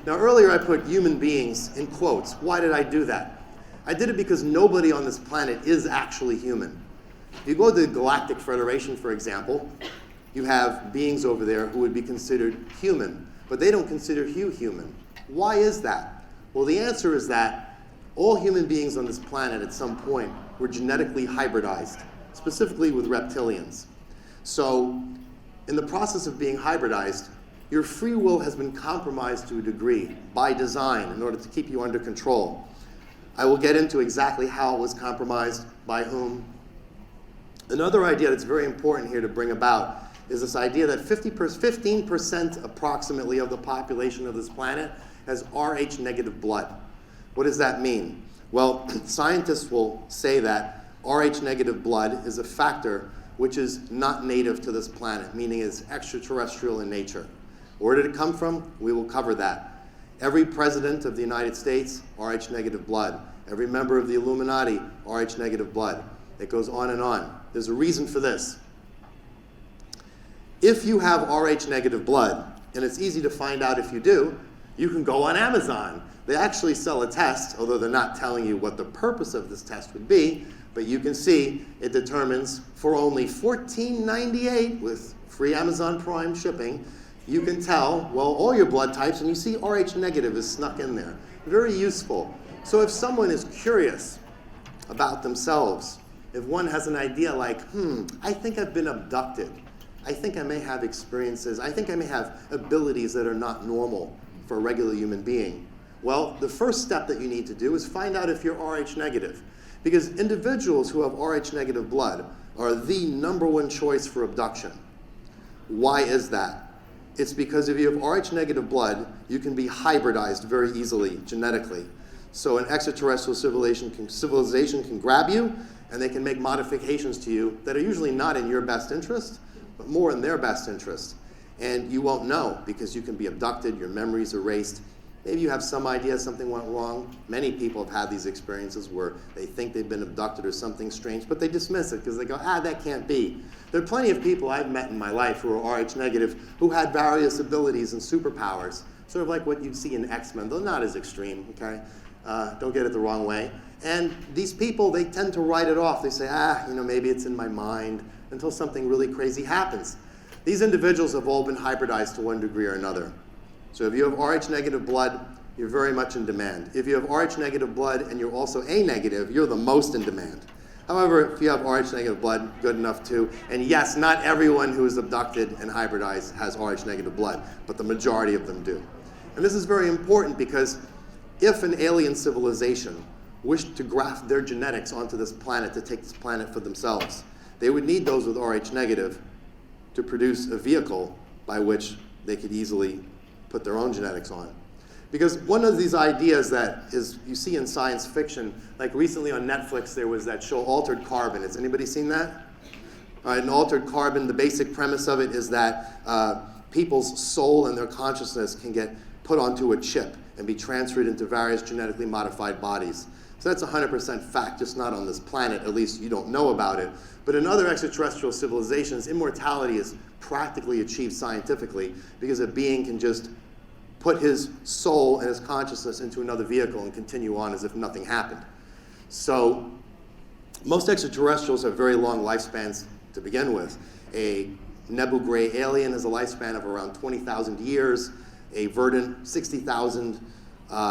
Now earlier I put human beings in quotes. Why did I do that? I did it because nobody on this planet is actually human. If you go to the Galactic Federation, for example, you have beings over there who would be considered human, but they don't consider you human. Why is that? Well, the answer is that all human beings on this planet at some point were genetically hybridized, specifically with reptilians. So in the process of being hybridized, your free will has been compromised to a degree by design in order to keep you under control. I will get into exactly how it was compromised, by whom. Another idea that's very important here to bring about is this idea that 15% approximately of the population of this planet has Rh negative blood. What does that mean? Well, scientists will say that Rh negative blood is a factor which is not native to this planet, meaning it's extraterrestrial in nature. Where did it come from? We will cover that. Every president of the United States, Rh negative blood. Every member of the Illuminati, Rh negative blood. It goes on and on. There's a reason for this. If you have Rh negative blood, and it's easy to find out if you do, you can go on Amazon. They actually sell a test, although they're not telling you what the purpose of this test would be, but you can see it determines for only $14.98 with free Amazon Prime shipping, you can tell, well, all your blood types, and you see Rh negative is snuck in there. Very useful. So if someone is curious about themselves, if one has an idea like, I think I've been abducted, I think I may have experiences, I think I may have abilities that are not normal for a regular human being. Well, the first step that you need to do is find out if you're Rh negative. Because individuals who have Rh negative blood are the #1 choice for abduction. Why is that? It's because if you have Rh negative blood, you can be hybridized very easily genetically. So an extraterrestrial civilization can grab you, and they can make modifications to you that are usually not in your best interest, but more in their best interest. And you won't know because you can be abducted, your memories erased. Maybe you have some idea something went wrong. Many people have had these experiences where they think they've been abducted or something strange, but they dismiss it because they go, that can't be. There are plenty of people I've met in my life who are Rh negative who had various abilities and superpowers, sort of like what you'd see in X-Men, though not as extreme, okay? Don't get it the wrong way. And these people, they tend to write it off. They say, maybe it's in my mind, until something really crazy happens. These individuals have all been hybridized to one degree or another. So if you have Rh negative blood, you're very much in demand. If you have Rh negative blood and you're also A negative, you're the most in demand. However, if you have Rh negative blood, good enough too. And yes, not everyone who is abducted and hybridized has Rh negative blood, but the majority of them do. And this is very important because if an alien civilization wished to graft their genetics onto this planet to take this planet for themselves, they would need those with Rh negative to produce a vehicle by which they could easily put their own genetics on. Because one of these ideas that is you see in science fiction, like recently on Netflix there was that show Altered Carbon. Has anybody seen that? In Altered Carbon, the basic premise of it is that people's soul and their consciousness can get put onto a chip and be transferred into various genetically modified bodies. So that's 100% fact, just not on this planet, at least you don't know about it. But in other extraterrestrial civilizations, immortality is practically achieved scientifically because a being can just put his soul and his consciousness into another vehicle and continue on as if nothing happened. So most extraterrestrials have very long lifespans to begin with. A Nebu Gray alien has a lifespan of around 20,000 years, a Verdant 60,000.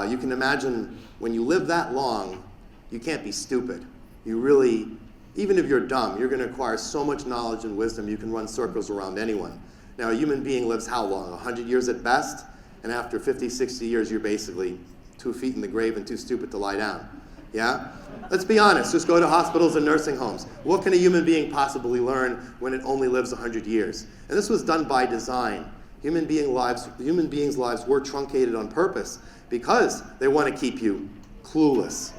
You can imagine when you live that long, you can't be stupid. You really, even if you're dumb, you're going to acquire so much knowledge and wisdom you can run circles around anyone. Now a human being lives how long? 100 years at best? And after 50, 60 years, you're basically 2 feet in the grave and too stupid to lie down. Yeah? Let's be honest. Just go to hospitals and nursing homes. What can a human being possibly learn when it only lives 100 years? And this was done by design. Human beings' lives were truncated on purpose because they want to keep you clueless.